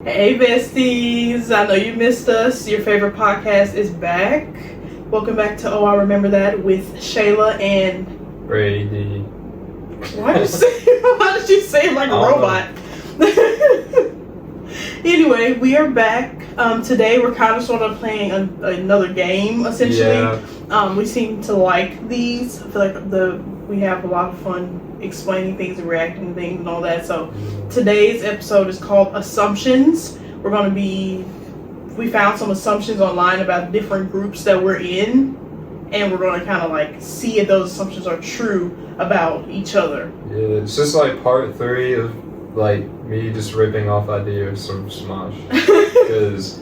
Hey besties, I know you missed us. Your favorite podcast is back. Welcome back to Oh I Remember That with Shayla and Brady. Why did you say it like a robot? Anyway, we are back. Today we're kind of sort of playing another game essentially. Yeah. We seem to like these. I feel like we have a lot of fun explaining things and reacting to things and all that. So today's episode is called Assumptions. We found some assumptions online about different groups that we're in, and we're going to kind of like see if those assumptions are true about each other. Yeah, it's just like part 3 of like me just ripping off ideas from Smosh. Because,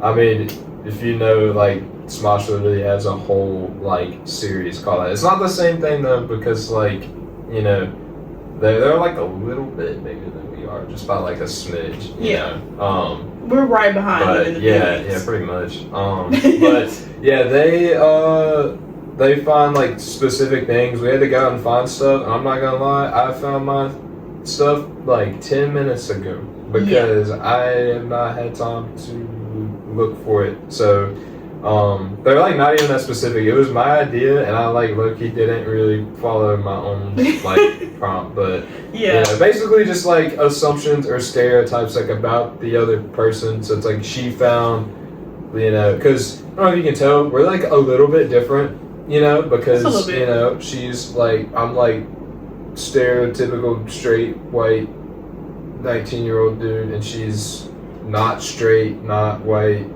I mean, if you know, like, Smosh literally has a whole like series called that. It's not the same thing though, because like, you know, they're like a little bit bigger than we are, just by like a smidge. You know? We're right behind them in the yeah, pretty much. But yeah, they find like specific things. We had to go out and find stuff, and I'm not gonna lie, I found my stuff like 10 minutes ago because I have not had time to look for it. So they're like not even that specific. It was my idea, and I like low-key didn't really follow my own like prompt, but yeah, basically just like assumptions or stereotypes like about the other person. So it's like she found, you know, because I don't know if you can tell, we're like a little bit different, you know, because you know she's like, I'm like stereotypical straight white 19-year-old dude, and she's not straight, not white,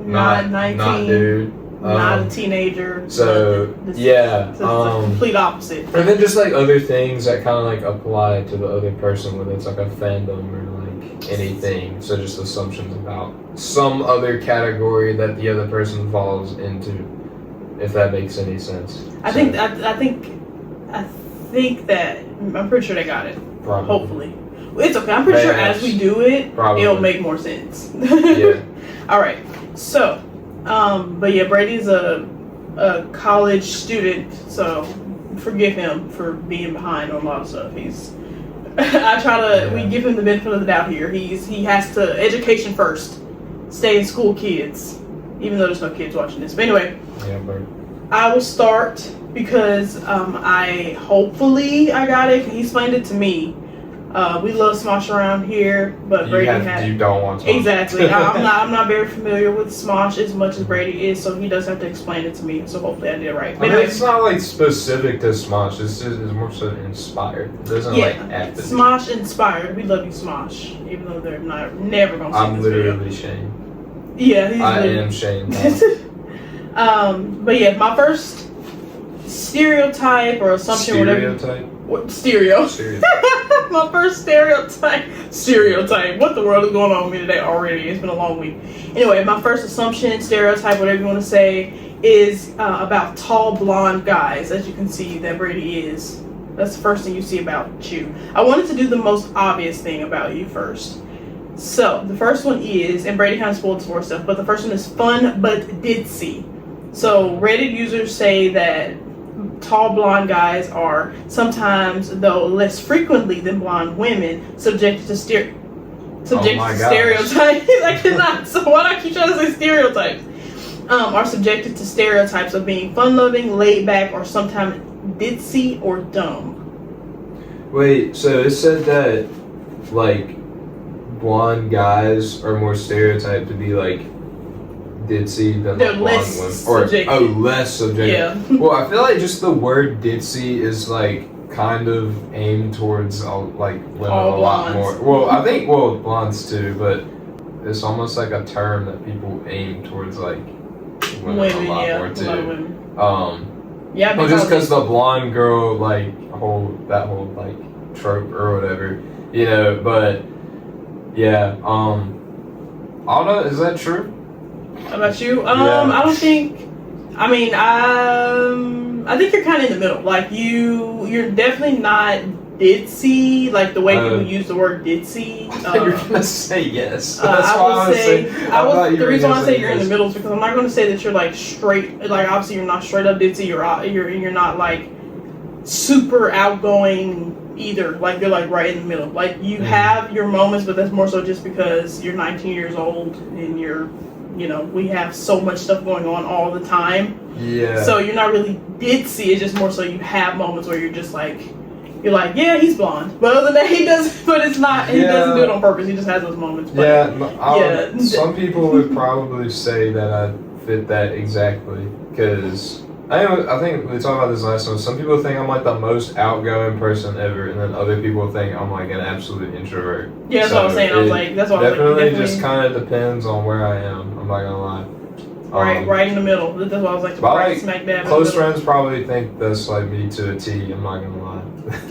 not 19, not dude, not a teenager. So it's yeah, the complete opposite. And then just like other things that kind of like apply to the other person, whether it's like a fandom or like anything. So just assumptions about some other category that the other person falls into, if that makes any sense. I think that I'm pretty sure they got it. Probably. Hopefully, it's okay. I'm pretty sure as we do it, it'll make more sense. Yeah. All right. So, but yeah, Brady's a college student, so forgive him for being behind on a lot of stuff. We give him the benefit of the doubt here. He has to, education first, stay in school, kids, even though there's no kids watching this. But anyway, I will start because hopefully I got it. He explained it to me. We love Smosh around here, but you don't want Smosh. Exactly. I'm not very familiar with Smosh as much as Brady is, so he does have to explain it to me. So hopefully I did it right. But anyway, it's not like specific to Smosh. It's more so inspired. It doesn't like have to Smosh inspired. We love you, Smosh, even though they're never gonna see this video. I'm literally shamed. Yeah, I am shamed. But yeah, my first stereotype or assumption, My first stereotype. What the world is going on with me today already? It's been a long week. Anyway, my first assumption, stereotype, whatever you want to say, is about tall blonde guys. As you can see, that Brady is. That's the first thing you see about you. I wanted to do the most obvious thing about you first. So the first one is, and Brady kind of spoiled more stuff, but the first one is fun but ditzy. So Reddit users say that tall blonde guys are sometimes, though less frequently than blonde women, subjected to stereotypes. I cannot. So why do I keep trying to say stereotypes? Are subjected to stereotypes of being fun-loving, laid back, or sometimes ditzy or dumb. Wait, so it said that like blonde guys are more stereotyped to be like ditzy than they're like less blonde women, subjective. Less subjective. Yeah. Well, I feel like just the word ditzy is like kind of aimed towards like women a lot more. Well, I think blondes too, but it's almost like a term that people aim towards like women a lot more too. A lot of women. Well, just because the blonde girl like that whole like trope or whatever, you know. But yeah, I don't know. Is that true? About you? I don't think. I mean, I think you're kind of in the middle. Like you're definitely not ditzy, like the way people use the word ditzy. You're gonna say yes. That's why the reason why I say you're in the middle is because I'm not gonna say that you're like straight. Like obviously you're not straight up ditzy. You're not like super outgoing either. Like they're like right in the middle. Like you have your moments, but that's more so just because you're 19 years old and we have so much stuff going on all the time. Yeah. So you're not really ditzy. It's just more so you have moments where you're just like, yeah, he's blonde. But other than that, he does. But it's not. He doesn't do it on purpose. He just has those moments. But, Some people would probably say that I fit that exactly because I think we talked about this last time. Some people think I'm like the most outgoing person ever, and then other people think I'm like an absolute introvert. Yeah, that's what I was saying. I was like, that's what definitely I was like. Just kind of depends on where I am. I'm not gonna lie. Right in the middle. That's what I was like. Smack dab. Close friends probably think that's like me to a T. I'm not gonna lie.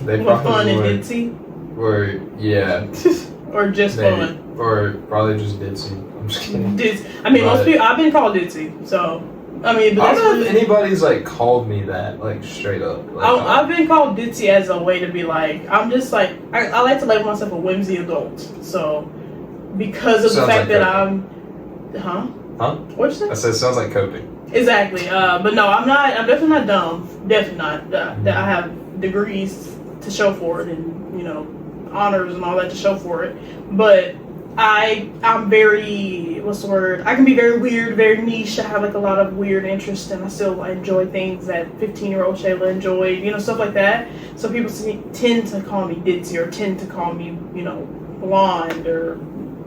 They probably fun and would. ditzy. Or yeah. Or just maybe. fun. Or probably just ditzy. I'm just kidding. Most people. I've been called ditzy, so. But I don't know if anybody's like called me that, like straight up. Like, I've been called ditzy as a way to be like, I'm just like, I like to label myself a whimsy adult. So, because of the fact that I'm, Huh? What'd you say? I said sounds like coping. Exactly. But no, I'm not. I'm definitely not dumb. Definitely not. That I have degrees to show for it, and honors and all that to show for it. But I'm very, what's the word? I can be very weird, very niche. I have like a lot of weird interests, and I still enjoy things that 15-year-old Shayla enjoyed, stuff like that. So people tend to call me ditzy or tend to call me, blonde or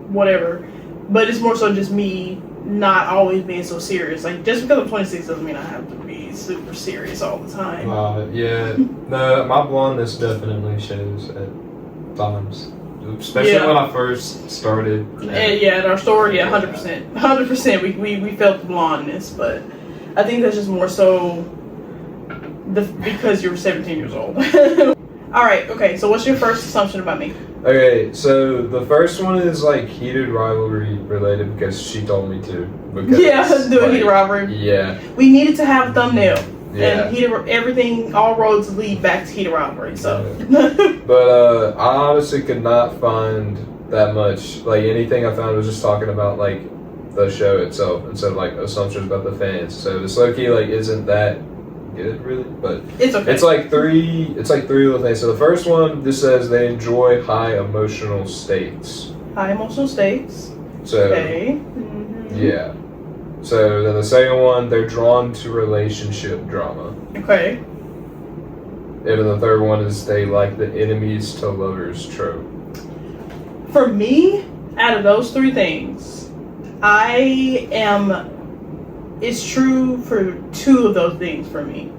whatever. But it's more so just me not always being so serious. Like just because I'm 26 doesn't mean I have to be super serious all the time. Yeah. No, my blondness definitely shows at times. Especially when I first started. At our store, 100%. 100%. We felt the blondness, but I think that's just more so because you're 17 years old. Alright, okay, so what's your first assumption about me? Okay, so the first one is like heated rivalry related because she told me to. Let's do a heated rivalry. Yeah. We needed to have a thumbnail. Yeah. And everything, all roads lead back to heated rivalry, so. But I honestly could not find that much. Like anything I found was just talking about like the show itself instead of like assumptions about the fans. So this low-key like isn't that good really, but it's okay. It's like three little things. So the first one, this says they enjoy high emotional states. High emotional states. So okay. Yeah. So then the second one, they're drawn to relationship drama. Okay. And then the third one is they like the enemies to lovers trope. For me, out of those three things, it's true for two of those things for me.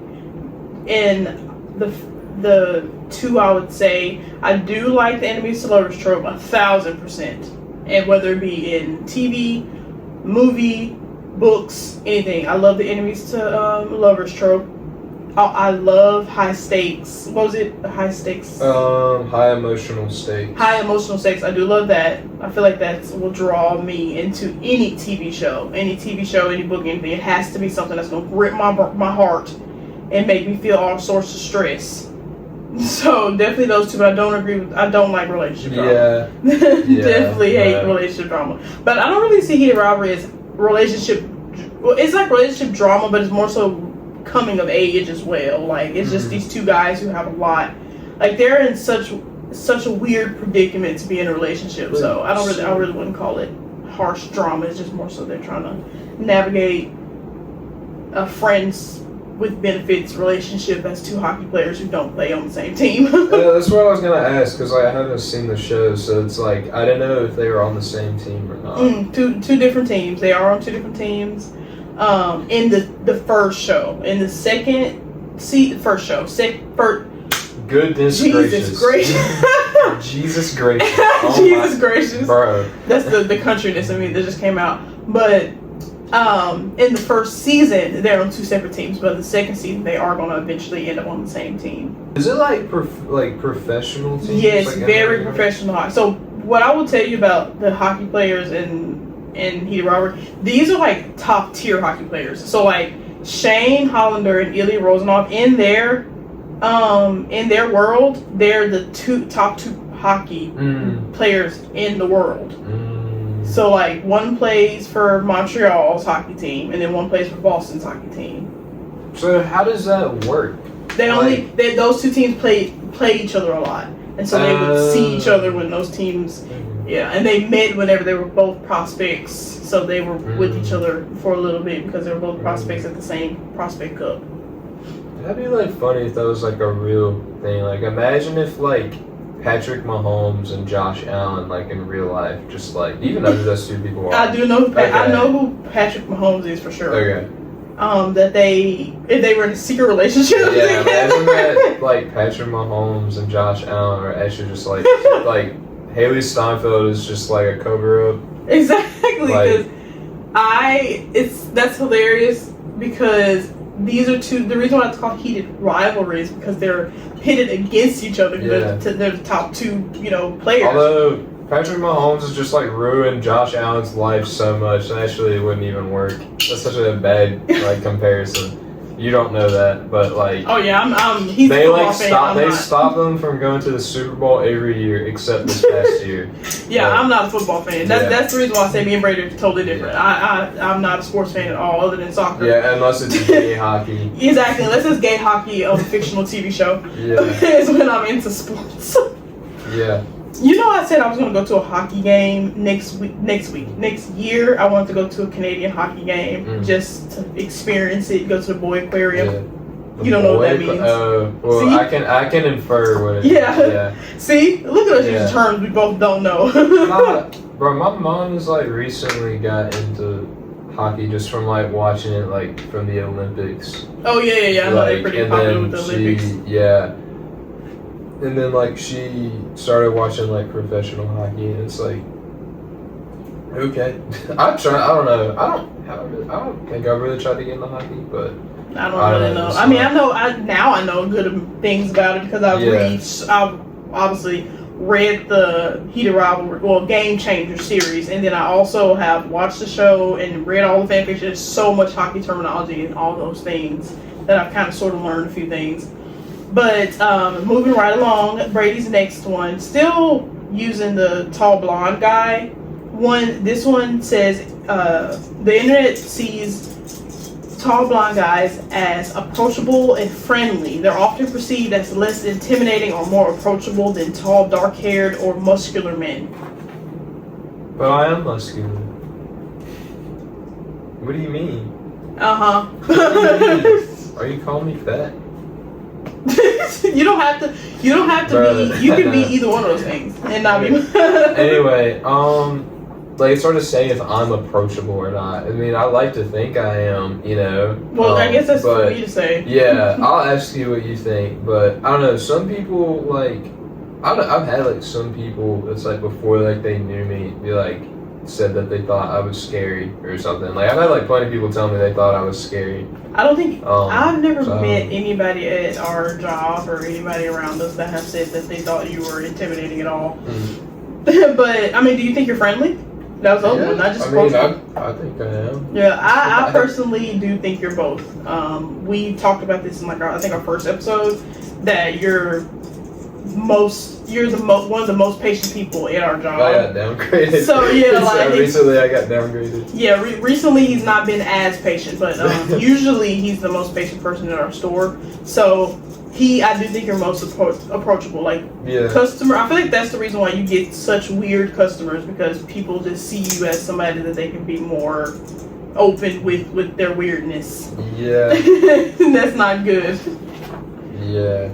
And the two I would say, I do like the enemies to lovers trope 1,000%. And whether it be in TV, movie, books, anything. I love the enemies to lovers trope. I love high stakes. What was it? High stakes? High emotional stakes. High emotional stakes. I do love that. I feel like that will draw me into any TV show, any book, anything. It has to be something that's going to grip my heart and make me feel all sorts of stress. So definitely those two, but I don't like relationship drama. Definitely hate relationship drama. But I don't really see heated rivalry as it's like relationship drama, but it's more so coming of age as well. Like it's just these two guys who have a lot, like they're in such a weird predicament to be in a relationship. So I really wouldn't call it harsh drama. It's just more so they're trying to navigate a friends with benefits relationship as two hockey players who don't play on the same team. That's what I was gonna ask because I haven't seen the show, so it's like I didn't know if they were on the same team or not. Two different teams. They are on two different teams. In the first show, in the second, first show, Goodness Jesus gracious. Jesus gracious. Oh Jesus gracious. Bro. That's the countryness of me that just came out. But in the first season, they're on two separate teams, but in the second season, they are going to eventually end up on the same team. Is it like professional teams? Yes, like very professional. So what I will tell you about the hockey players in heated rivalry, these are like top tier hockey players. So like Shane Hollander and Ilya Rozanov in their world, they're the top two hockey players in the world. So like one plays for Montreal's hockey team and then one plays for Boston's hockey team. So how does that work? Those two teams play play each other a lot, and so they would see each other when those teams. Yeah, and they met whenever they were both prospects, so they were with each other for a little bit because they were both prospects at the same prospect cup. That'd be like funny if that was like a real thing. Like imagine if like Patrick Mahomes and Josh Allen like in real life, just like even though those two people are. I do know. Okay. I know who Patrick Mahomes is for sure. Okay. That if they were in a secret relationship. Yeah, imagine that like Patrick Mahomes and Josh Allen are actually just like Haley Steinfeld is just like a cover up. Exactly, because that's hilarious because these are two. The reason why it's called heated rivalry is because they're pitted against each other. Yeah. They're the top two, players. Although Patrick Mahomes has just like ruined Josh Allen's life so much, and actually it wouldn't even work. That's such a bad like comparison. You don't know that, but like. Oh yeah, he's they like stop. They stop them from going to the Super Bowl every year except this past year. Yeah, but, I'm not a football fan. That's the reason why I say me and Brady are totally different. Yeah. I'm not a sports fan at all, other than soccer. Yeah, unless it's gay hockey. Exactly, unless it's gay hockey on a fictional TV show. Yeah. Is when I'm into sports. Yeah. I said I was going to go to a hockey game next year. I wanted to go to a Canadian hockey game just to experience it. Go to the Boy Aquarium. Yeah. You don't know what that means. Well, See? I can infer what it Yeah. is. Yeah. See, look at us use terms we both don't know. Bro, my mom has like recently got into hockey just from like watching it like from the Olympics. Oh yeah. I know they're pretty popular with the Olympics. Yeah. And then like she started watching like professional hockey, and it's like, okay, I don't know. I don't think I really tried to get into hockey, but I don't really know. I mean, I know good things about it because I've obviously read the Heated Rivalry, Game Changer series, and then I also have watched the show and read all the fan fiction. There's so much hockey terminology and all those things that I've kind of sort of learned a few things. But moving right along, Brady's next one, still using the tall blonde guy. This one says the internet sees tall blonde guys as approachable and friendly. They're often perceived as less intimidating or more approachable than tall, dark-haired, or muscular men. But I am muscular. What do you mean? Uh-huh. Are you calling me fat? You don't have to Bro, be. You can be either one of those things and not be. Anyway, like it's hard to say if I'm approachable or not. I mean, I like to think I am, Well, I guess that's for me to say. Yeah, I'll ask you what you think, but I don't know. Some people like, I've had like some people that's like before like they knew me be like said that they thought I was scary or something. Like I've had like plenty of people tell me they thought I was scary. I don't think I've never met anybody at our job or anybody around us that have said that they thought you were intimidating at all. Mm-hmm. But I mean, do you think you're friendly? That was the other one. Not just. I think I am. Yeah, I personally do think you're both. We talked about this in like our first episode that you're one of the most patient people in our job. I got downgraded. So yeah, like recently I got downgraded. Yeah, recently he's not been as patient, but usually he's the most patient person in our store. So I do think you're most approachable. Like customer, I feel like that's the reason why you get such weird customers because people just see you as somebody that they can be more open with their weirdness. Yeah, that's not good. Yeah.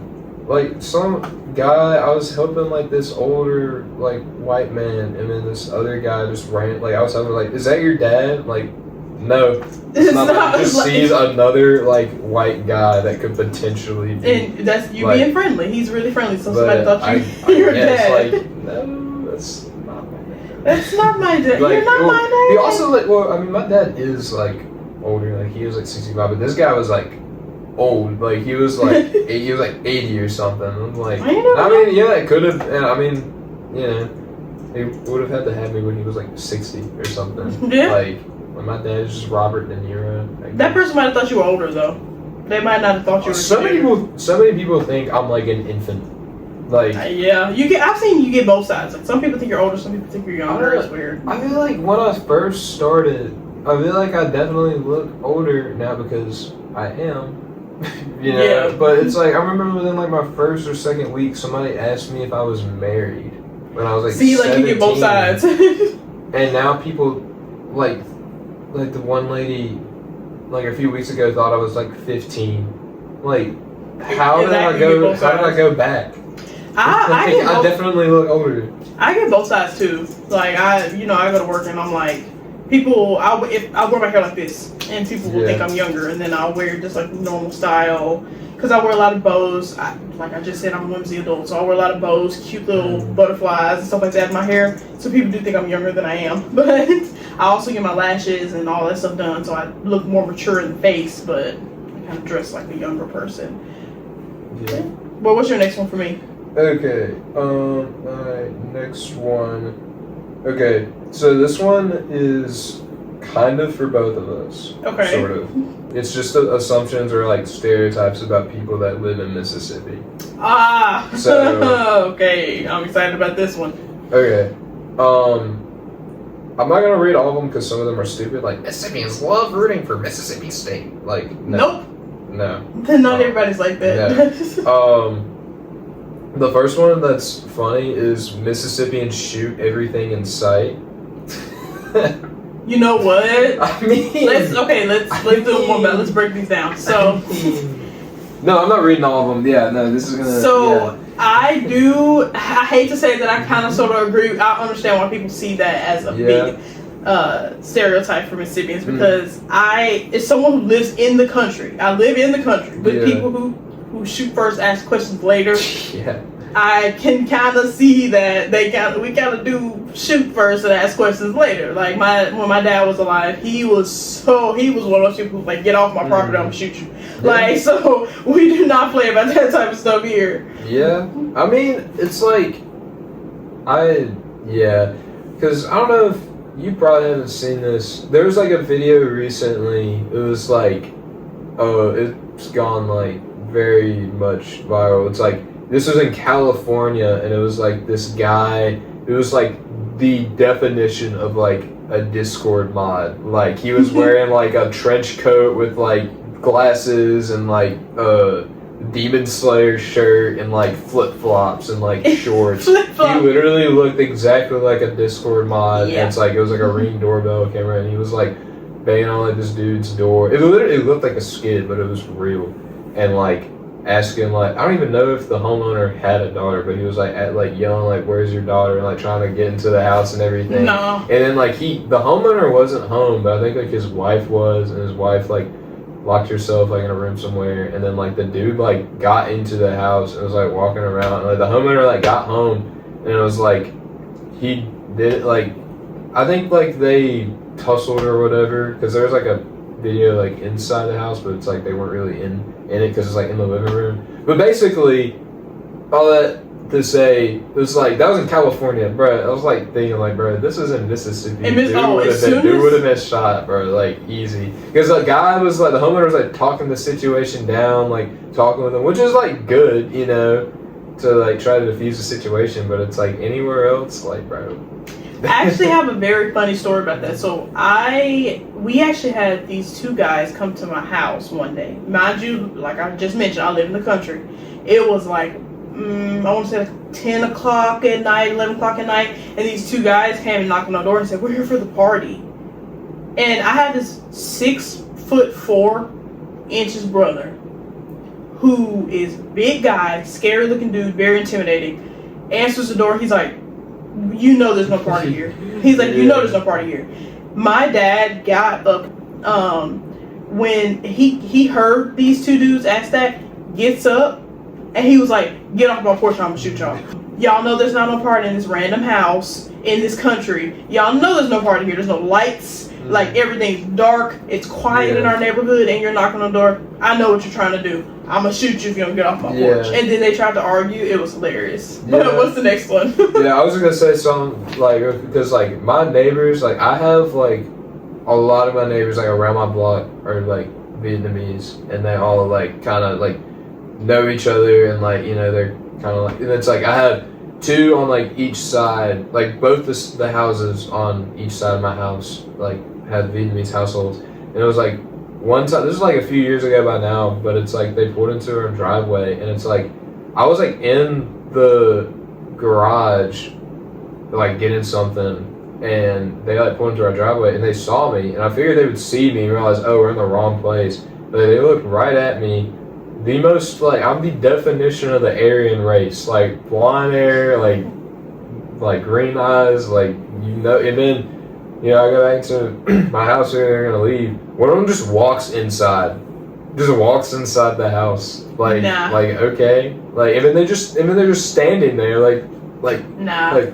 Like some guy, I was helping like this older like white man, and then this other guy just ran. Like I was helping, like, is that your dad? Like, no, it's not. Like, just like, sees another like white guy that could potentially be. And that's you like, being friendly. He's really friendly. So somebody thought you were your dad. Like, no, that's not my dad. That's not my dad. Like, you're not my dad. He also like. Well, I mean, my dad is like older. Like he was like 65, but this guy was like old. Like he was like 80 or something. I'm like, I mean, yeah, it could have. I mean, he would have had to have me when he was like 60 or something. Yeah. Like my dad's just Robert De Niro. Like, that person might have thought you were older though. They might not have thought you were. So many people think I'm like an infant. Like yeah, I've seen you get both sides. Like some people think you're older, some people think you're younger. It's weird. I feel like when I first started, I feel like I definitely look older now because I am. You know, Yeah. but it's like I remember within like my first or second week, somebody asked me if I was married when I was like See, like 17. you get both sides. And now people like the one lady like a few weeks ago thought I was like 15. Like how did I go? How did I go back? I definitely look older. I get both sides too. Like I go to work and I'm like, people. If I wear my hair like this, and people will think I'm younger, and then I'll wear just like normal style because I wear a lot of bows. Like I just said, I'm a whimsy adult, so I wear a lot of bows, cute little butterflies and stuff like that in my hair. So people do think I'm younger than I am, but I also get my lashes and all that stuff done, so I look more mature in the face, but I kind of dress like a younger person. Yeah. Well, what's your next one for me? Okay, my next one. Okay, so this one is kind of for both of us. Okay. Sort of. It's just assumptions or like stereotypes about people that live in Mississippi. So okay, I'm excited about this one. Okay, I'm not gonna read all of them because some of them are stupid. Like Mississippians love rooting for Mississippi State. Like no. Nope. Not everybody's like that. No. The first one that's funny is Mississippians shoot everything in sight. You know what? I mean, let's do one better. Let's break these down. So, no, I'm not reading all of them. Yeah, no, this is gonna. So I hate to say that I kind of sort of agree. I understand why people see that as a big stereotype for Mississippians because as someone who lives in the country, I live in the country with people who shoot first, ask questions later. Yeah. I can kind of see that we kind of do shoot first and ask questions later. Like when my dad was alive, he was one of those people who like, get off my property, I'm gonna shoot you. Yeah. Like, so we do not play about that type of stuff here. Yeah, I mean, it's like because I don't know if you probably haven't seen this. There was like a video recently. It was like, it's gone like very much viral. It's like this was in California, and it was like this guy. It was like the definition of like a Discord mod. Like he was wearing like a trench coat with like glasses and like a Demon Slayer shirt and like flip flops and like shorts. He literally looked exactly like a Discord mod. Yeah. And it's like it was like a Ring doorbell camera, and he was like banging on like this dude's door. It literally looked like a skid, but it was real. And like asking like I don't even know if the homeowner had a daughter, but he was like yelling like where's your daughter and like trying to get into the house and everything. No. And then like the homeowner wasn't home, but I think like his wife was, and his wife like locked herself like in a room somewhere, and then like the dude like got into the house and was like walking around, and like the homeowner like got home, and it was like he did like I think like they tussled or whatever, because there was like a video like inside the house, but it's like they weren't really in it because it's like in the living room. But basically all that to say, it was like that was in California, bro. I was like thinking like, bro, this is in Mississippi. Dude would have been shot, bro, like easy. Because the guy was like, the homeowner was like talking the situation down, like talking with him, which is like good, you know, to like try to defuse the situation. But it's like anywhere else, like, bro. I actually have a very funny story about that. So we actually had these two guys come to my house one day. Mind you, like I just mentioned, I live in the country. It was like I want to say like 10 o'clock at night, 11 o'clock at night, and these two guys came and knocked on the door and said, we're here for the party. And I had this 6'4" brother who is big guy, scary looking dude, very intimidating, answers the door. He's like, you know there's no party here. He's like, you know there's no party here. My dad got up when he heard these two dudes ask that, gets up, and he was like, get off my porch, I'm gonna shoot y'all. Y'all know there's not no party in this random house in this country. Y'all know there's no party here. There's no lights. Like everything's dark. It's quiet in our neighborhood, and you're knocking on the door. I know what you're trying to do. I'm gonna shoot you if you don't get off my porch. And then they tried to argue. It was hilarious. But what's the next one? I was gonna say something like, because like my neighbors, like I have like a lot of my neighbors like around my block are like Vietnamese, and they all like kind of like know each other, and like, you know, they're kind of like, and it's like I have two on like each side, like both the houses on each side of my house like have Vietnamese households, and it was like one time, this is like a few years ago by now, but it's like they pulled into our driveway, and it's like I was like in the garage, like getting something, and they like pulled into our driveway, and they saw me, and I figured they would see me and realize, oh, we're in the wrong place, but they looked right at me. The most, like, I'm the definition of the Aryan race, like blonde hair, like green eyes, like, you know, and then. You know, I go back to my house and they're gonna leave. One of them just walks inside. Just walks inside the house. Like okay. Like and then they're just standing there like nah. Like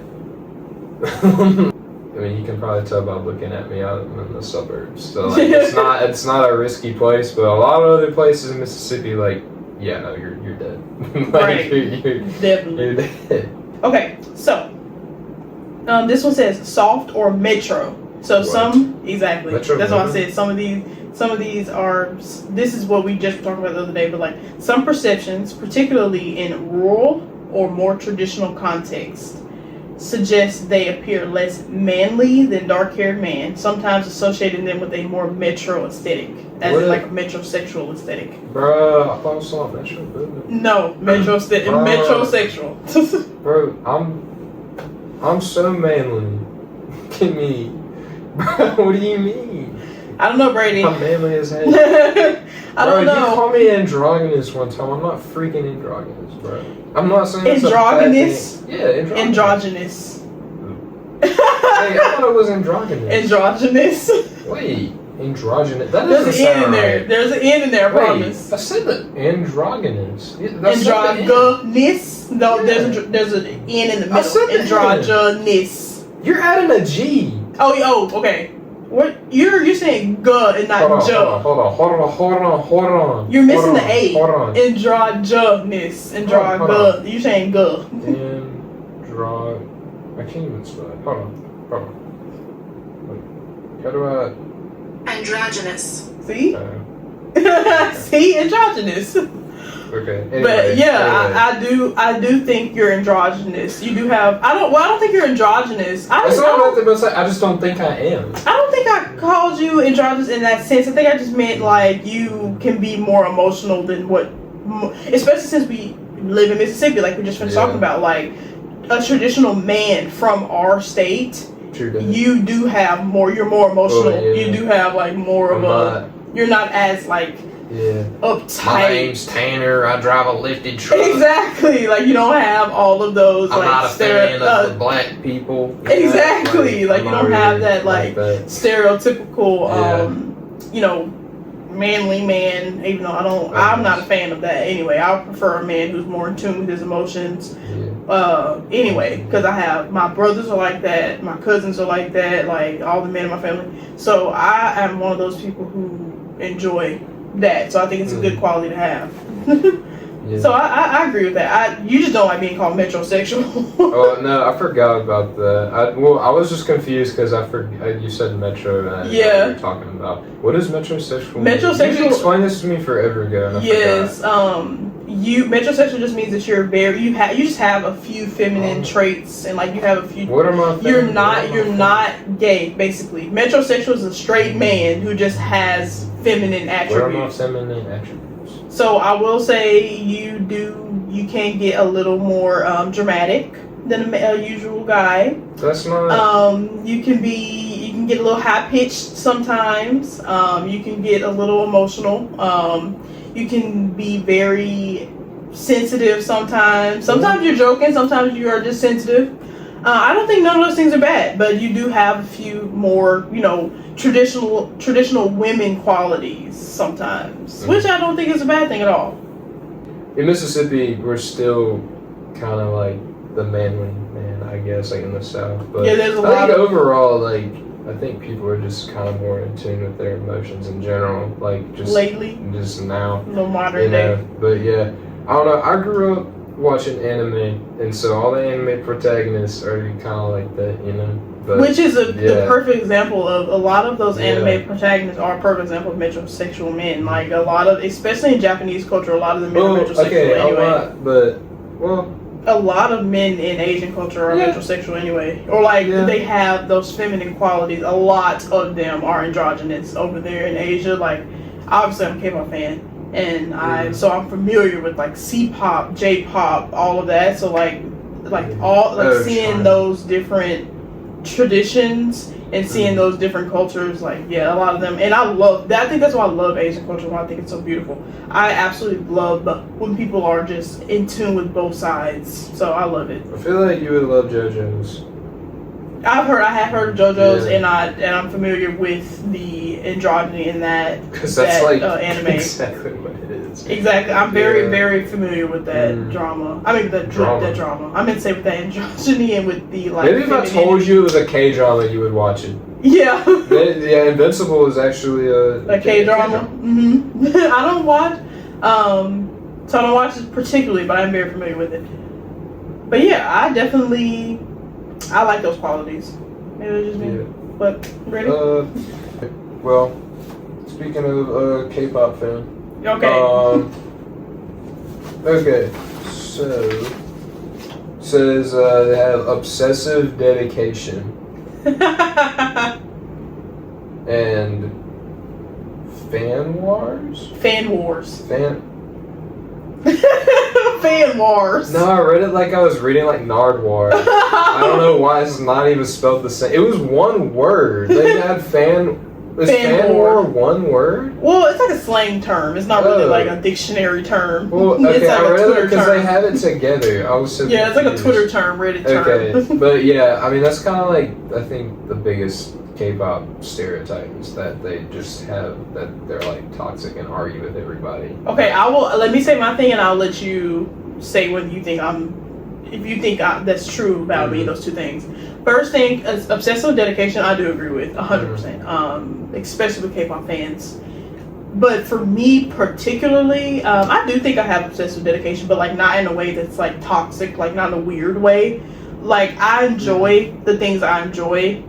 I mean you can probably tell by looking at me out in the suburbs. So like it's not a risky place, but a lot of other places in Mississippi, like, yeah, no, you're dead. Like, right. You're Definitely. You're dead. Okay, so this one says soft or metro. So What? exactly. Metro That's why I women? said some of these are. This is what we just talked about the other day. But like some perceptions, particularly in rural or more traditional contexts, suggest they appear less manly than dark-haired men. Sometimes associating them with a more metro aesthetic, as in like a metrosexual aesthetic. Bruh, I thought I was on metro women. No, metrosexual. Bro, I'm so manly. Give me. Bro, what do you mean? I don't know, Brady. I'm manly as hell. I don't Bro, know. you called me androgynous one time. I'm not freaking androgynous, bro. I'm not saying it's Androgynous? A bad thing. Yeah, Androgynous. Hey, I thought it was androgynous. Androgynous. Wait, androgynous. That There's doesn't an N in sound there. right. There's an N in there, I promise. I said that androgynous. Yeah, that's not the N. Androgynous. No, Yeah. there's an N in the middle. I said the N. Androgynous. You're adding a G. Oh, okay. What you're saying "g" and not Hold "j." on. You're missing the A. Hold on. Androgynous. Hold on. You're saying "g." I can't even spell it. Hold on. Wait, how do I? Androgynous. See? See, androgynous. Okay. Anyway, But yeah, I do think you're androgynous. You do have. I don't think you're androgynous. I just don't think I am. I don't think I called you androgynous in that sense. I think I just meant like you can be more emotional than what, especially since we live in Mississippi, like we just finished talking about, like a traditional man from our state. True. You do have more. You're more emotional. Oh, yeah. You do have like more of a. You're not as like. Yeah. Uptight. My name's Tanner. I drive a lifted truck. Exactly. Like you don't have all of those. I'm like, not a fan of the black people. Exactly. Like you don't have that like that. stereotypical, you know, manly man. Even though I'm not a fan of that. Anyway, I prefer a man who's more in tune with his emotions. Yeah. Anyway, because I have my brothers are like that, my cousins are like that, like all the men in my family. So I am one of those people who enjoy that, so I think it's a good quality to have. Yeah. So I agree with that. You just don't like being called metrosexual. Oh no, I forgot about that. I was just confused because you said metro and I didn't know what you were talking about. What is metrosexual? Metrosexual. You explained this to me forever ago. And I yes. forgot. Metrosexual just means that you're you just have a few feminine traits and like you have a few. What am I? You're not gay basically. Metrosexual is a straight man who just has feminine attributes. What are my feminine attributes? So I will say you can get a little more dramatic than a usual guy. That's not. You can get a little high pitched sometimes. You can get a little emotional. You can be very sensitive sometimes. Sometimes you're joking. Sometimes you are just sensitive. I don't think none of those things are bad, but you do have a few more, traditional women qualities sometimes, which I don't think is a bad thing at all. In Mississippi, we're still kind of like the manly man, I guess, like in the South. But yeah, there's a I lot think of overall, like, I think people are just kind of more in tune with their emotions in general, like just lately, just now, no modern day. But yeah, I don't know. I grew up watching anime, and so all the anime protagonists are kind of like that, But, which is the perfect example of a lot of those anime protagonists are a perfect example of metrosexual men. Like a lot of, especially in Japanese culture, a lot of the men are metrosexual anyway. A lot of men in Asian culture are metrosexual anyway, or they have those feminine qualities. A lot of them are androgynous over there in Asia. Like obviously I'm a K-pop fan, and I'm familiar with like C-pop, J-pop, all of that. So like seeing those different traditions and seeing those different cultures, like a lot of them, and I love that. I think that's why I love Asian culture. Why I think it's so beautiful. I absolutely love when people are just in tune with both sides. So I love it. I feel like you would love JoJo's. I have heard of JoJo's, and I'm familiar with the androgyny in that anime. Exactly what it is. Exactly, I'm very familiar with that drama. I mean that drama. I meant to say with that androgyny and with the like. Maybe if I told you it was a K drama, you would watch it. Yeah. Invincible is actually a K drama. Mm-hmm. I don't watch, so I don't watch it particularly, but I'm very familiar with it. But yeah, I like those qualities. Maybe it's just me. But ready? Well, speaking of K-pop fan. Okay. Okay. So says they have obsessive dedication and fan wars. Fan wars. No, I read it like I was reading like Nardwar. I don't know why it's not even spelled the same. It was one word. They had fan. Is fan war one word? Well, it's like a slang term. It's not really like a dictionary term. Well, okay, it's like I read it because term. they have it together. I was so it's like a Twitter term, Reddit term. Okay, but yeah, I mean that's kind of like I think the biggest K-pop stereotype is that they just have that they're like toxic and argue with everybody. Okay, let me say my thing, and I'll let you say whether you think if you think that's true about me. Those two things. First thing, obsessive dedication, I do agree with 100%, especially with K-pop fans. But for me particularly, I do think I have obsessive dedication, but like not in a way that's like toxic, like not in a weird way. Like I enjoy the things I enjoy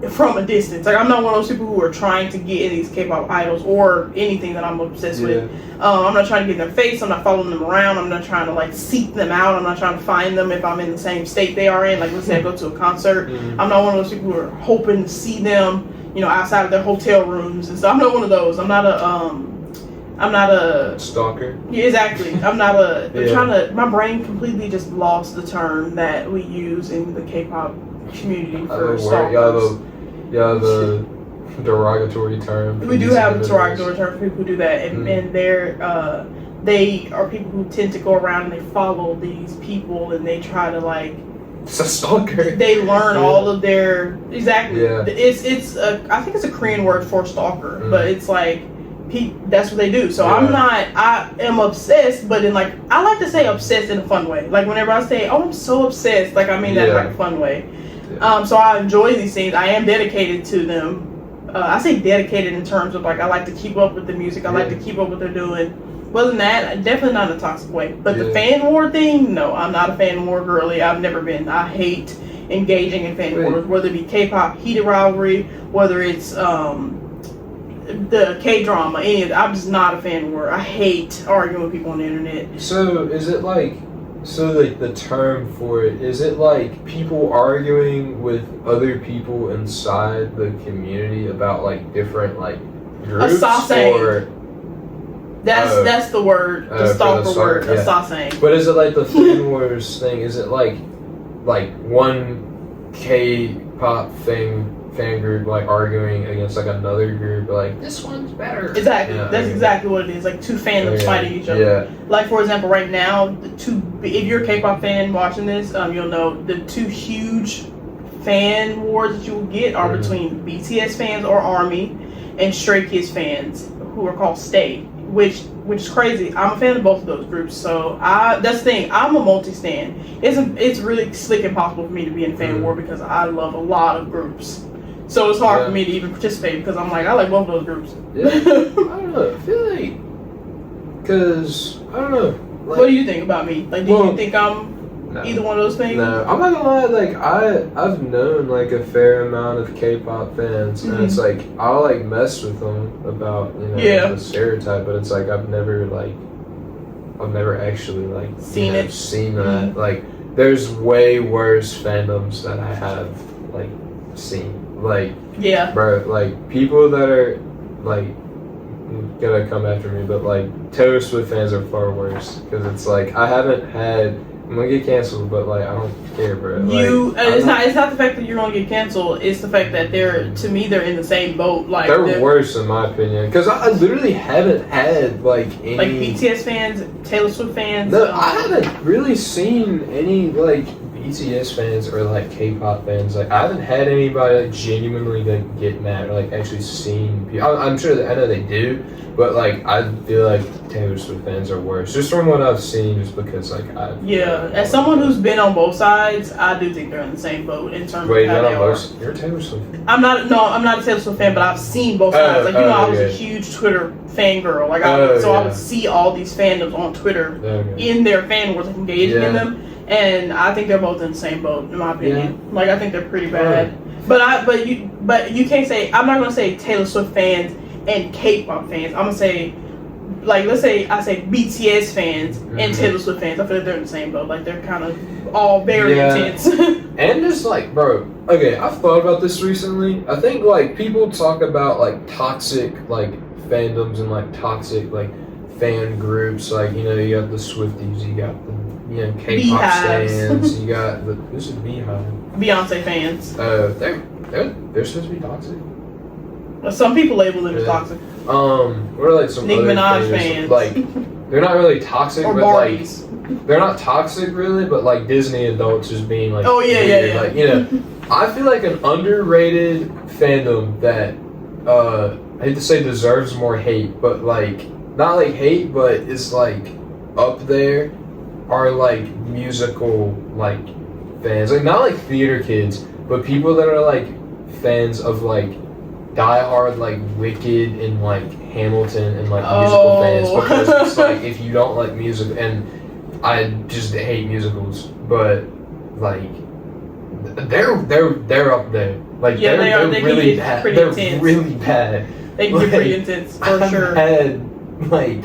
from a distance. Like I'm not one of those people who are trying to get in these K-pop idols or anything that I'm obsessed with. I'm not trying to get in their face. I'm not following them around. I'm not trying to like seek them out. I'm not trying to find them if I'm in the same state they are in. Like let's say I go to a concert. I'm not one of those people who are hoping to see them, outside of their hotel rooms and stuff. I'm not one of those. I'm not a stalker. Yeah, exactly. I'm not a. My brain completely just lost the term that we use in the K-pop community for stalkers. The derogatory term. We do have a derogatory term for people who do that, and they are people who tend to go around and they follow these people and they try to like. It's a stalker. They learn all of their exactly. Yeah. I think it's a Korean word for stalker, but it's like. That's what they do. So I am obsessed, but in like I like to say obsessed in a fun way. Like whenever I say, "Oh, I'm so obsessed," like I mean that in like a fun way. So I enjoy these things. I am dedicated to them. I say dedicated in terms of like I like to keep up with the music. I like to keep up what they're doing. Other than that, definitely not in a toxic way. But the fan war thing, no, I'm not a fan war girly. I've never been. I hate engaging in fan wars, whether it be K-pop, heated rivalry, whether it's the K-drama, any of that. I'm just not a fan war. I hate arguing with people on the internet. So is it like the term for it, is it like people arguing with other people inside the community about like different like groups? Or that's the word, the stalker word, asasang. But is it like the fan wars thing? Is it like one K-pop fan group like arguing against like another group like this one's better? Exactly. That's exactly what it is. Like two fandoms fighting each other. Like for example, right now, if you're a K-pop fan watching this, you'll know the two huge fan wars that you will get are between BTS fans or ARMY and Stray Kids fans who are called Stay, which is crazy. I'm a fan of both of those groups, so that's the thing. I'm a multi-stan. It's really slick impossible for me to be in a fan war because I love a lot of groups. So it's hard for me to even participate because I'm like, I like both of those groups. I don't know. I feel like, because, I don't know. Like, what do you think about me? Like, do you think I'm either one of those things? No, I'm not gonna lie. Like, I've known like a fair amount of K-pop fans, and it's like I'll like mess with them about the stereotype, but it's like I've never actually like seen that. Like, there's way worse fandoms that I have like seen. Like, bro, like people that are like gonna come after me, but like Taylor Swift fans are far worse because it's like I haven't had. I'm gonna get canceled, but like I don't care, bro. It's not the fact that you're gonna get canceled. It's the fact that they're in the same boat. Like they're worse in my opinion because I literally haven't had like any like BTS fans, Taylor Swift fans. No, I haven't really seen any like BTS fans or like K-pop fans. Like I haven't had anybody like genuinely like get mad or like actually seen people. I'm sure that I know they do, but like I feel like Taylor Swift fans are worse just from what I've seen. Just because like as someone who's been on both sides, I do think they're in the same boat in terms of how they are. You're a Taylor Swift fan. I'm not a Taylor Swift fan, but I've seen both sides. Like I was a huge Twitter fangirl. Like I would see all these fandoms on Twitter in their fan wars, like engaging in them. And I think they're both in the same boat, in my opinion. Yeah. Like I think they're pretty bad. But you can't say. I'm not gonna say Taylor Swift fans and K-pop fans. I'm gonna say, like, let's say I say BTS fans and Taylor Swift fans. I feel like they're in the same boat. Like they're kind of all very intense. And just like, bro. Okay, I've thought about this recently. I think like people talk about like toxic like fandoms and like toxic like fan groups. Like you have the Swifties, you got the K-pop stands. You got who's a Beehive? Beyonce fans. They're supposed to be toxic. Well, some people label them as toxic. What are like some Nicki other Minaj fans? Like they're not really toxic, or but Barbies. Like they're not toxic really, but like Disney adults just being like yeah. Like I feel like an underrated fandom that I hate to say deserves more hate, but like not like hate, but is like up there. Are like musical like fans, like not like theater kids, but people that are like fans of like diehard like Wicked and like Hamilton and like musical fans, because it's like if you don't like music, and I just hate musicals, but like they're up there. Like they're really bad. They're really bad. They can get pretty intense for sure. I've had like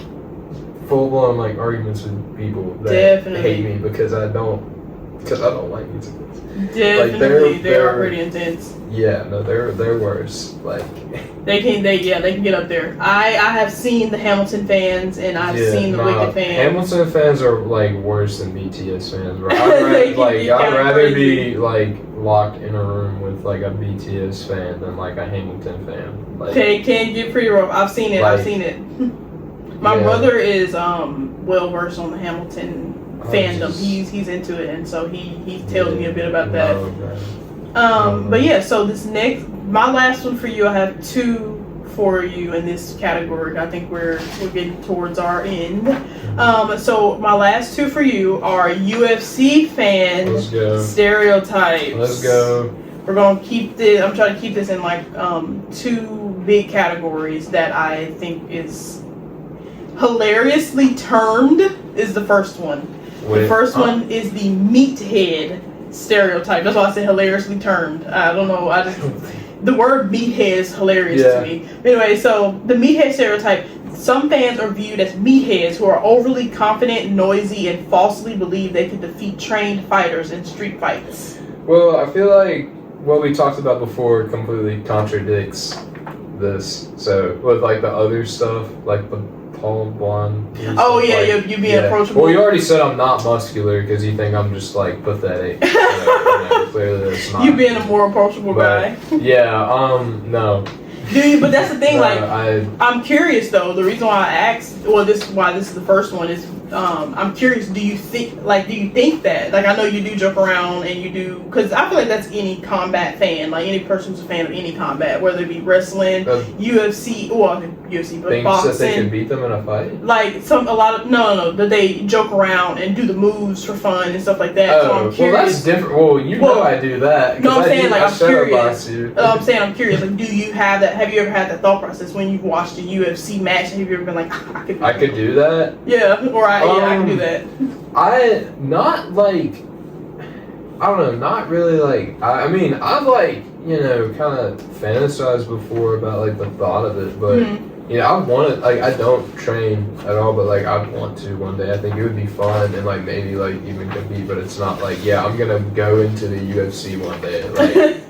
full-blown like arguments with people that hate me because I don't like musicals. Definitely, like they're pretty intense. Yeah, no, they're worse. Like they can get up there. I have seen the Hamilton fans and I've seen the Wicked fans. Hamilton fans are like worse than BTS fans, bro. I'd rather be like locked in a room with like a BTS fan than like a Hamilton fan. Like, can get pretty rough. I've seen it. My brother is well versed on the Hamilton fandom. He's into it, and so he tells me a bit about that. But yeah, so my last one for you, I have two for you in this category. I think we're getting towards our end. So my last two for you are UFC fan stereotypes. Let's go. We're gonna keep this. I'm trying to keep this in like two big categories that I think is hilariously termed is the first one. The first one is the meathead stereotype. That's why I said hilariously termed. I don't know. The word meathead is hilarious to me. Anyway, so the meathead stereotype. Some fans are viewed as meatheads who are overly confident, noisy, and falsely believe they can defeat trained fighters in street fights. Well, I feel like what we talked about before completely contradicts this. So with like the other stuff, like the tall blonde. Oh yeah, you being approachable. Well, you already said I'm not muscular because you think I'm just like pathetic. Clearly that's not. You being a more approachable guy. Yeah. No. Dude, but that's the thing. I'm curious though. The reason why I asked, this is the first one is, I'm curious. Do you think that? Like, I know you do joke around and you do, because I feel like that's any combat fan, like any person who's a fan of any combat, whether it be wrestling, UFC, but boxing. That they could beat them in a fight. Like no, that they joke around and do the moves for fun and stuff like that. So I'm curious. Well, that's different. Well, know I do that. No, I'm saying I'm curious. I'm saying I'm curious. Like, do you have that? Have you ever had that thought process when you've watched a UFC match? Have you ever been like, I could do that? Yeah, or I can do that. I don't know, not really like, I mean, I've like, kind of fantasized before about like the thought of it, but I want to, like, I don't train at all, but like I want to one day. I think it would be fun and like maybe like even compete, but it's not like, I'm gonna go into the UFC one day. Like,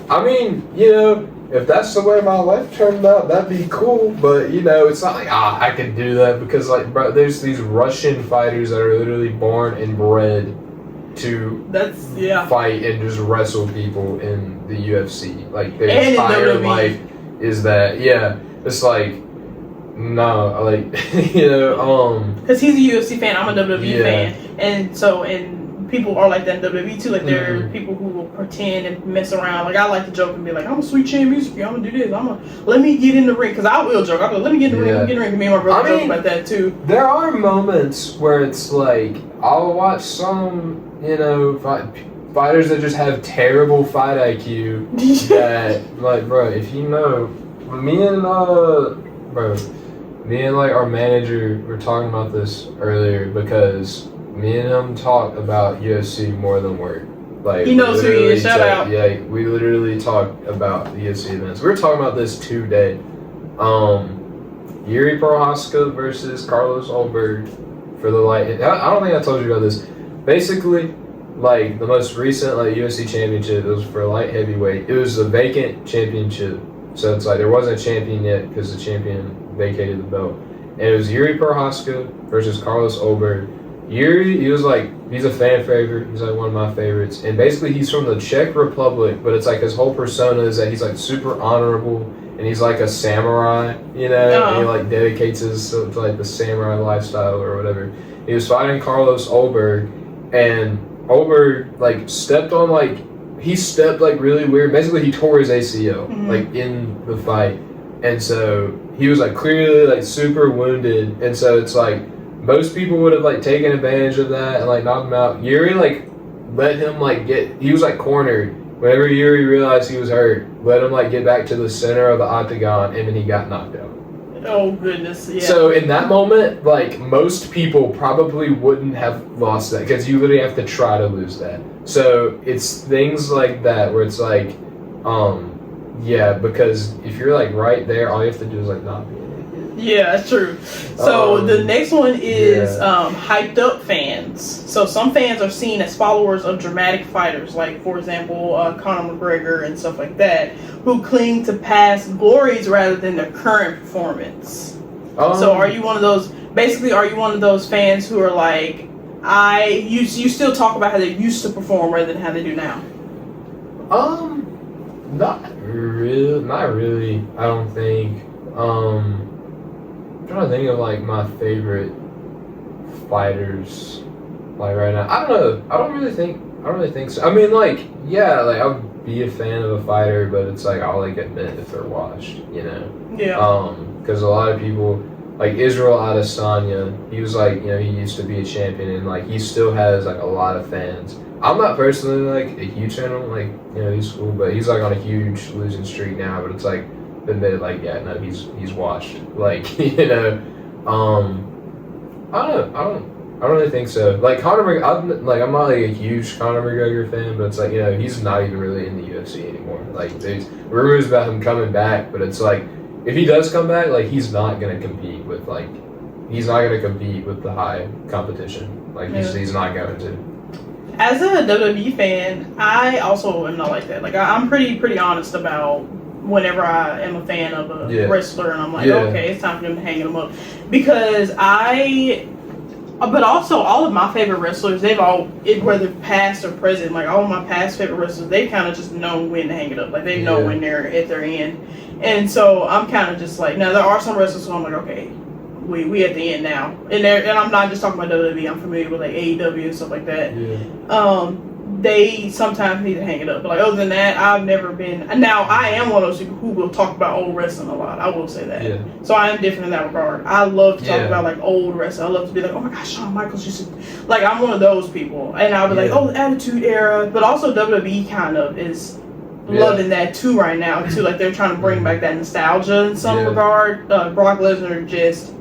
I mean, if that's the way my life turned out, that'd be cool. But you know, it's not like I could do that because like, bro, there's these Russian fighters that are literally born and bred to fight and just wrestle people in the UFC. Like their entire life is that. Yeah, it's like no, like you know, because he's a UFC fan, I'm a WWE fan, and people are like that in WWE too. Like there are people who will pretend and mess around. Like I like to joke and be like, I'm a sweet chin music. I'm gonna do this. Let me get in the ring because I will joke. I'll be like, let me get in the ring. Let me get in the ring. Me and my brother joke about that too. There are moments where it's like I'll watch some fighters that just have terrible fight IQ. That like, bro, if you know, me and like our manager were talking about this earlier because me and him talk about UFC more than work. Like he knows who he is. Shout out. Yeah, we literally talk about the UFC events. We were talking about this today. Yuri Prohaska versus Carlos Ulberg for the light. I don't think I told you about this. Basically, like the most recent like UFC championship, it was for light heavyweight. It was a vacant championship, so it's like there wasn't a champion yet because the champion vacated the belt. And it was Yuri Prohaska versus Carlos Ulberg. Yuri, he's a fan favorite. He's like one of my favorites. And basically he's from the Czech Republic, but it's like his whole persona is that he's like super honorable and he's like a samurai, you know, and he like dedicates his to like the samurai lifestyle or whatever. He was fighting Carlos Ulberg, and Ulberg like stepped like really weird. Basically he tore his ACL like in the fight. And so he was like clearly like super wounded, and so it's like most people would have like taken advantage of that and like knocked him out. Yuri like let him like he was like cornered. Whenever Yuri realized he was hurt, let him like get back to the center of the octagon, and then he got knocked out. Oh goodness, yeah. So in that moment, like most people probably wouldn't have lost that because you literally have to try to lose that. So it's things like that where it's like, yeah, because if you're like right there, all you have to do is like not be an idiot. Yeah, that's true. So the next one is hyped up fans. So some fans are seen as followers of dramatic fighters, like for example, Conor McGregor and stuff like that, who cling to past glories rather than their current performance. So are you one of those? Basically, are you one of those fans who are like, you still talk about how they used to perform rather than how they do now? Not really. I don't think. I'm trying to think of like my favorite fighters like right now. I don't know. I don't really think so. I mean, like, yeah, like I'll be a fan of a fighter, but it's like I'll like admit if they're washed, you know. Yeah. Because a lot of people like Israel Adesanya, he was like, you know, he used to be a champion, and like he still has like a lot of fans. I'm not personally like a huge fan of him, like, you know, he's cool, but he's like on a huge losing streak now. But it's like admitted, like, yeah, no, he's washed. Like, you know, I don't really think so. Like Conor McGregor, I'm not like a huge Conor McGregor fan, but it's like, you know, he's not even really in the UFC anymore. Like there's rumors about him coming back, but it's like if he does come back, like he's not gonna compete with the high competition. Like he's not going to. As a WWE fan, I also am not like that. Like I'm pretty honest about whenever I am a fan of a wrestler, and I'm like, okay, it's time for them to hang them up. Because but also all of my favorite wrestlers, whether past or present, like all of my past favorite wrestlers, they've kind of just known when to hang it up. Like they know when they're at their end. And so I'm kind of just like, now there are some wrestlers who I'm like, okay, we at the end now. And I'm not just talking about WWE, I'm familiar with like AEW and stuff like that. Yeah. They sometimes need to hang it up. But like other than that, I've never been. Now I am one of those people who will talk about old wrestling a lot. I will say that. Yeah. So I am different in that regard. I love to talk about like old wrestling. I love to be like, oh my gosh, Shawn Michaels used to. Like I'm one of those people, and I'll be like, oh, the Attitude Era. But also WWE kind of is loving that too right now too. Like they're trying to bring back that nostalgia in some regard. Brock Lesnar just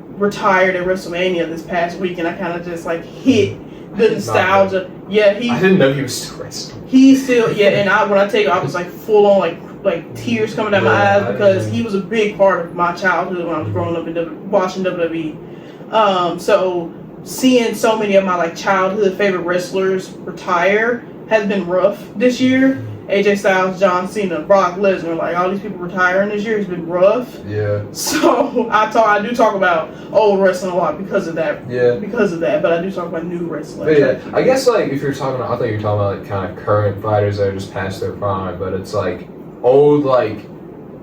retired at WrestleMania this past week, and I kind of just like hit the nostalgia. Yeah, I didn't know he was still wrestling. He's still and when I tell you, I was like full on like tears coming down my eyes because he was a big part of my childhood when I was growing up and watching WWE. So seeing so many of my like childhood favorite wrestlers retire has been rough this year, AJ Styles, John Cena, Brock Lesnar, like all these people retiring this year has been rough. Yeah. So I do talk about old wrestling a lot because of that. Yeah. Because of that, but I do talk about new wrestling. But yeah, I guess like if you're talking, I think you're talking about like kind of current fighters that are just past their prime, but it's like old like.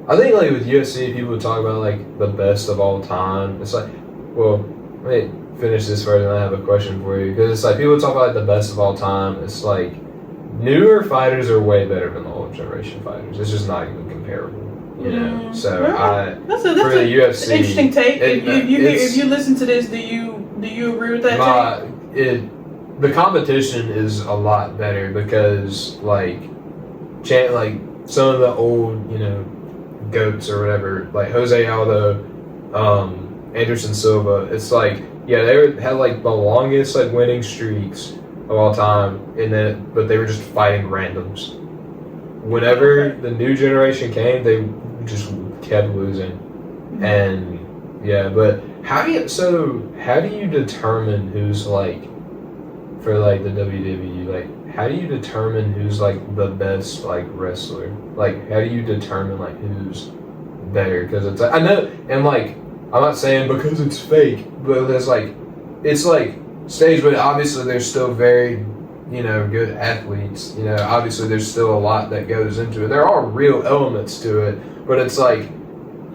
I think like with UFC, people would talk about like the best of all time. It's like, well, let me finish this first, and I have a question for you because it's like people talk about like the best of all time. It's like newer fighters are way better than the old generation fighters. It's just not even comparable, you know. So that's for the UFC, an interesting take. If you listen to this, do you agree with that take? The competition is a lot better because like some of the old, you know, goats or whatever, like Jose Aldo, Anderson Silva. It's like, yeah, had like the longest like winning streaks of all time, but they were just fighting randoms. Whenever the new generation came, they just kept losing, and yeah. But how do you determine who's like for like the WWE? Like, how do you determine who's like the best like wrestler? Like, how do you determine like who's better? Because it's I know, and like I'm not saying because it's fake, but it's like staged. But obviously, there's still very, you know, good athletes. You know, obviously, there's still a lot that goes into it. There are real elements to it, but it's like,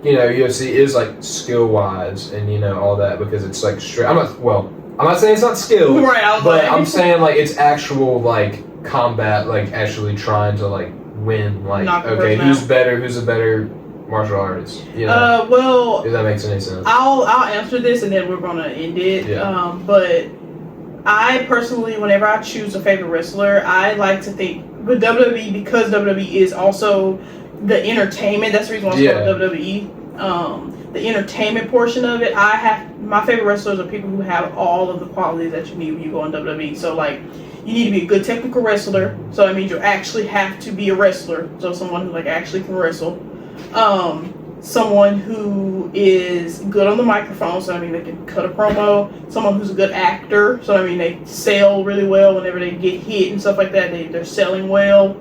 you know, UFC is like skill wise and you know all that because it's like straight. I'm not saying it's not skill, right? But I'm saying like it's actual like combat, like actually trying to like win. Like, okay, who's better? Who's a better martial artist? You know? Well, if that makes any sense. I'll answer this and then we're gonna end it. Yeah. But I personally, whenever I choose a favorite wrestler, I like to think with WWE, because WWE is also the entertainment. That's the reason why it's called WWE. The entertainment portion of it, my favorite wrestlers are people who have all of the qualities that you need when you go on WWE. So like, you need to be a good technical wrestler. So that means you actually have to be a wrestler. So someone who like actually can wrestle. Someone who is good on the microphone. So I mean they can cut a promo. Someone who's a good actor. So I mean they sell really well whenever they get hit and stuff like that. They're selling well,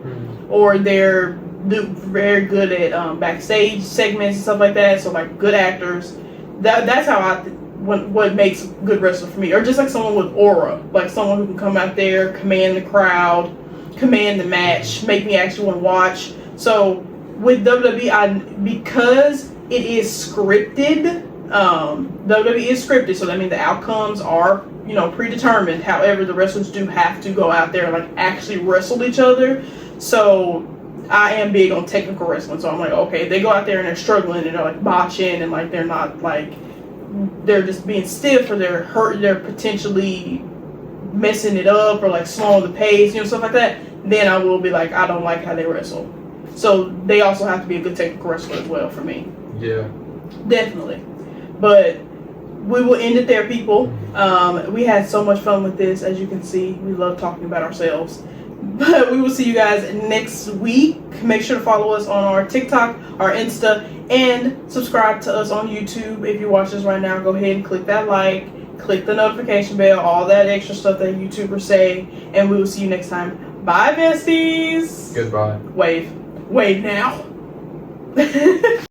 or they're very good at backstage segments and stuff like that. So like good actors. That's how what makes a good wrestler for me. Or just like someone with aura, like someone who can come out there, command the crowd, command the match, make me actually want to watch. So with WWE, because it is scripted, WWE is scripted, so that means the outcomes are, you know, predetermined. However, the wrestlers do have to go out there and like actually wrestle each other. So I am big on technical wrestling, so I'm like, okay, they go out there and they're struggling and they're like botching and like they're not like, they're just being stiff or they're hurt, they're potentially messing it up or like slowing the pace, you know, stuff like that. Then I will be like, I don't like how they wrestle. So they also have to be a good technical wrestler as well for me. Yeah. Definitely. But we will end it there, people. We had so much fun with this, as you can see. We love talking about ourselves. But we will see you guys next week. Make sure to follow us on our TikTok, our Insta, and subscribe to us on YouTube. If you watch this right now, go ahead and click that like, click the notification bell, all that extra stuff that YouTubers say. And we will see you next time. Bye, besties. Goodbye. Wave now.